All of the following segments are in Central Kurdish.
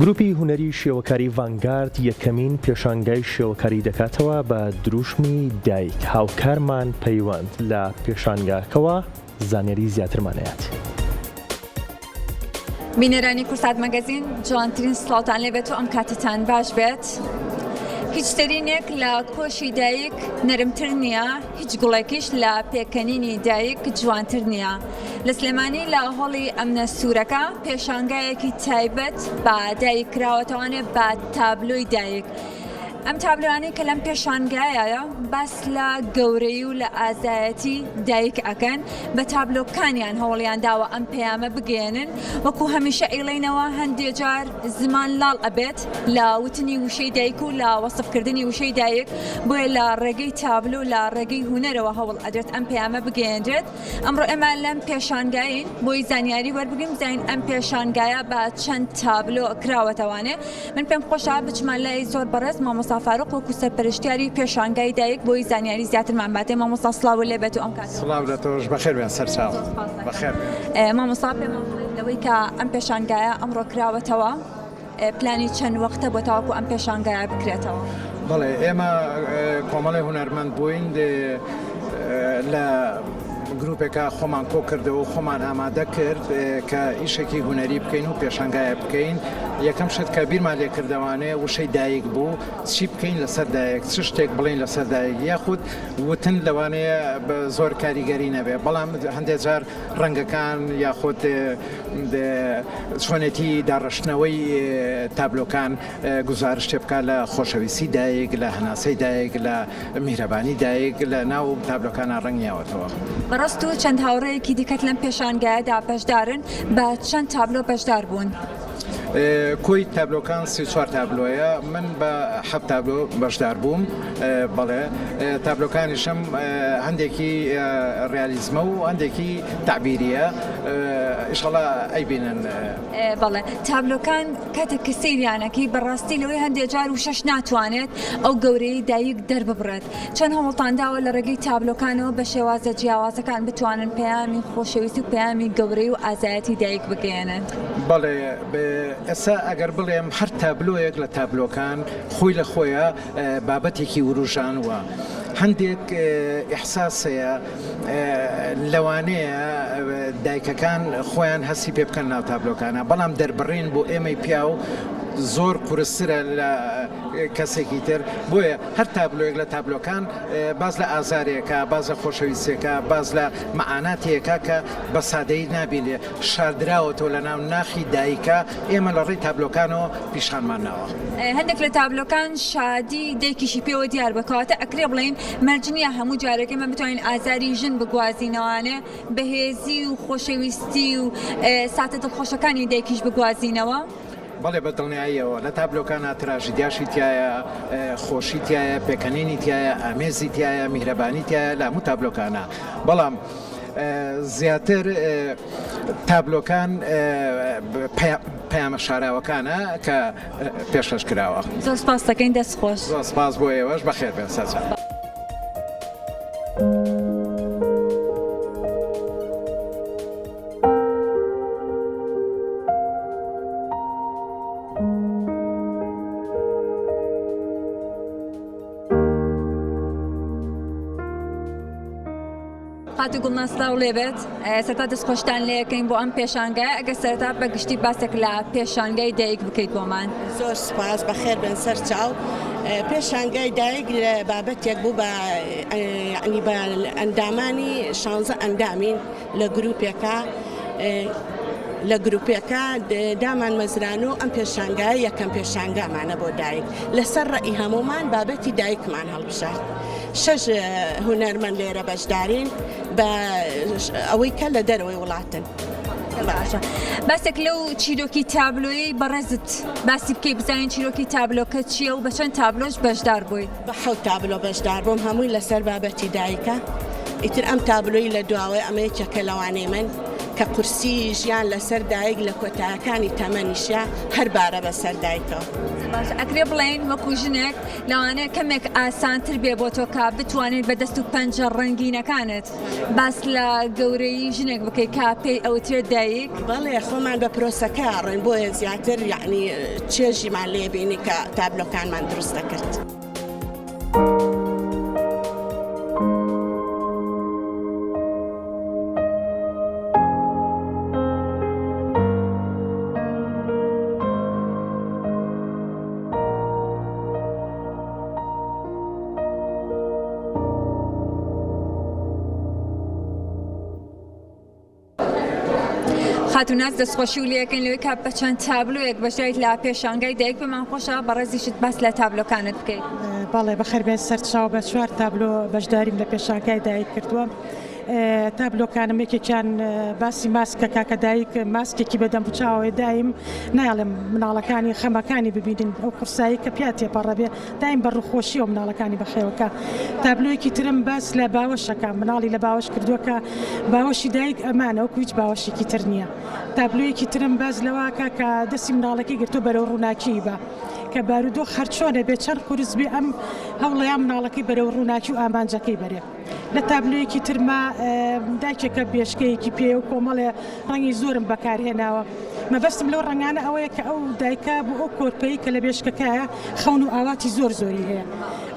گروپی هونەری شێوەکاری ڤانگارد یەکەمین پێشانگای شێوەکاری دەکاتەوە بە دروشمی دایک. هاوکارمان پەیوەند لە پێشانگاکەوە زانیاری زیاترمانەیەت. بینەرانی کورسات مەگەزین، جوانترین سڵاوتان لێبێت و ئەم کاتتان باش بێت. هیچ ترینێک لە کۆشی دایک نەرمتر نییە، هیچ گوڵێکیش لە پێکەنینی دایک جوانتر نییە. لە سلێمانی لە هەڵی ئەمنە سوورەکە پێشانگایەکی تایبەت بە دایک کراوەتەوانێت بە تابلۆی دایک. ئەم تابلۆوانەی کە لەم پێشانگایە باس لە گەورەی و لە ئازایەتی دایک ئەکەن، بە تابلۆکانیان هەوڵیان داوە ئەم پەیامە بگێنن. وەکو هەمیشە ئەیڵێنەوە هەندێک جار زمان لاڵ ئەبێت لە وتنی وشەی دایک و لە وەسفکردنی وشەی دایک، بۆیە لە ڕێگەی تابلۆ لە ڕێگەی هونەرەوە هەوڵ ئەدرێت ئەم پەیامە بگەێنرێت. ئەمڕۆ ئێمە لەم پێشانگاین بۆی زانیاری وەربگرین بزانین ئەم پێشانگایە بە چەند تابلۆ کراوەتەوانێ. من پێم خۆشە بچمان لای زۆر بەڕێز مامۆستا فاروق وەکو سەرپەرشتیاری پێشانگای دایک بۆی زانیاری زیاترمان باتێ. مامۆستا سڵاو لێبێت و ئەم کات. سڵاو لە تۆش بەخێر بێن سەرچاو. بەخێر. مامۆستا پێم لەوەی کە ئەم پێشانگایە ئەمڕۆ کراوەتەوە، پلانی چەند وەختە بۆ تاوەکو ئەم پێشانگایە بکرێتەوە؟ بەڵێ ئێمە کۆمەڵی هونەرمەند بووین لە گروپێکە خۆمان کۆ کردەوە و خۆمان ئامادە کرد کە ئیشێکی هونەری بکەین و پێشانگایە بکەین. یەکەم شت کە بیرمان لێ کردەوانەیە وشەی دایک بوو، چی بکەین لەسەر دایک، چ شتێک بڵین لەسەر دایک، یاخود وتن لەوانەیە بە زۆر کاریگەری نەبێ. بەڵام هەندێک جار ڕەنگەکان یاخود چۆنێتی داڕشتنەوەی تابلۆکان گزارش بکە لە خۆشەویستی دایک، لە هەناسەی دایک، لە میهرەبانی دایک لە ناو تابلۆکانە ڕەنگیاوەتەوە. بەڕاست و چەند هاوڕەیەکی دیکەت لەم پێشانگایەدا بەشدارن، بە چەند تابلۆ بەشدار بوون؟ کۆی تابلۆکان 34 تابلۆیە، من بە 7 تابلۆ بەشدار بووم. بەڵێ تابلۆکانیشم هەندێکی ڕیالیزمە و هەندێکی تعبیریە، ئینشەڵا ئەیبینن. بەڵێ تابلۆکان کاتێک کە سەیریانەکەی بەڕاستی لەوەی هەندێک جار و شەش ناتوانێت ئەو گەورەی دایک دەرببڕێت. چەند هەوڵتان داوە لە ڕێگەی تابلۆکانەوە بە شێوازە جیاوازەکان بتوانن پەیامی خۆشەویستی و پەیامی گەورەی و ئازایەتی دایک بگەێنن؟ بەڵێ ئێستا ئەگەر بڵێم هەر تابلۆیەک لە تابلۆکان خۆی لە خۆیە بابەتێکی وروژانوە. هەندێک ئیحساسەیە لەوانەیە دایکەکان خۆیان هەستی پێ بکەن ناو تابلۆکانە، بەڵام دەربڕین بۆ ئێمەی پیا و زۆر قورسرە لە کەسێکی تر. بۆیە هەر تابلۆیەک لە تابلۆکان باز لە ئازارێکە، باز لە خۆشەویستێکە، باز لە مەعاناتێکە کە بە سادەیی نابینێ شاردراوەتەوە لە ناو ناخی دایکە. ئێمە لە ڕێی تابلۆکانەوە پیشانمانەوە. هەندێک لە تابلۆکان شادی دایکیشی پێوە دیار بکەواتە ئەکرێ بڵین مەرجنیە هەموو جارێکی مە بتوانین ئازاری ژن بگوازینەوانێ، بەهێزی و خۆشەویستی و ساتە دڵخۆشەکانی دایکیش بگوازینەوە. بەڵێ بە دڵنیاییەوە لە تابلۆکانە تراژیدیاشی تایە، خۆشی تایە، پێکەنینی تایە، ئامێزی تایە، میهرەبانی تایە لە هەموو تابلۆکانە. بەڵام زیاتر تابلۆکان پەیامە شاراوەکانە کە پێشکەش کراوە. زۆر سپاس دەکەین، دەست خۆش. زۆر سپاس بۆ ئێوەش، بەخێر بێن سەرچاو. خاتی گوڵناسلااو لێبێت، سەرتا دەستخۆشتان لەکەین بۆ ئەم پێشانگای. ئەگە سەرتا بەگشتی باسێک لە پێشانگای دایک بکەیت بۆمان. زۆر سپاس، بەخێر بن سەرچاو. پێشانگای دایک بابەتێک بوو بە ئەندامانی 16 ئەندامین لە گروپێکە. لە گروپێکە دامان مەزران و ئەم پێشانگای یەکەم پێشانگامانە بۆ دایک. لەسەر ڕێی هەمومان بابەتی دایکمان هەڵبژار. 6 هونەرمەند لێرە بەشدارین بە ئەوەی کە لە دەرەوەی وڵاتن. باسێک لەو چیرۆکی تابلۆی بەڕێزت باسی بکەی بزانین چیرۆکی تابلۆکە چییە و بە چەند تابلۆش بەشدار بوویت؟ بە 7 تابلۆ بەشدار بووم، هەمووی لەسەر بابەتی دایکە. ئیتر ئەم تابلۆی لە دواوەی ئەمە یەکێکە لەوانەی من کە قورسی ژیان لەسەر دایک لە کۆتایەکانی تەمەنیشە هەربارە بەسەر دایکەوە. باش ئەکرێ بڵێن وەکو ژنێک لەوانەیە کەمێک ئاسانتر بێ بۆ تۆ کە بتوانێت بەدەست و پەنجە ڕەنگینەکانت باس لە گەورەی ژنێک بکەیت کا پێی ئەوترێت دایک. بەڵێ خۆمان بە پرۆسەکە ڕێن بۆیە زیاتر یعنی چێژیمان لێ بینی کە تابلۆکانمان دروست دەکرد. خاتونات دەستخۆشی و لەکەین لەوەی کە بە چەند تابلۆیەک بەشداریت لە پێشانگای دایک بمان خۆشە بەڕێزیشت باس لە تابلۆکانت بکەیت. بەڵێ بەخێربێن سەرچاو بە 4 تابلۆ بەشداریم لە پێشانگای دایک کردووە. تابلۆکانم یەکێکیان باسی ماسکە کاکە دایک ماسکێکی بەدەم بچاوی دایم ناڵێم مناڵەکانی خەمەکانی ببینین ئەو قورسایی کە پیا تێپەڕەبێ دایم بە ڕووخۆشی و مناڵەکانی بەخێوەکە. تابلۆیەکی ترم باس لە باوەشەکە مناڵی لە باوەش کردووە کە باوەشی دایک ئەمانە وەکو هیچ باوەشێکی تر نییە. تابلۆیەکی ترم باز لەواکە کە دەستی مناڵەکەی گرتو بەرەو ڕووناکی بە کە بارودۆ خەرچۆنە بێ چەند قورس بێ ئەم هەوڵەیان مناڵەکەی بەرەو ڕووناکی و ئامانجەکەی بەرێ. لە تابلۆیەکی ترما دایکێکە بێشکەیەکی پێ و کۆمەڵێ ڕەنگی زۆرم بەکارهێناوە. مەبەستم لەو ڕەنگانە ئەوەیە کە ئەو دایکە بۆ ئەو کۆرپەی کە لە بێشکەکەیە خەون و ئاواتی زۆری هەیە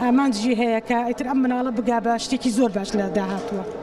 ئامانجی هەیە کە ئیتر ئەم مناڵە بگا بە شتێکی زۆر باش لە داهاتووە.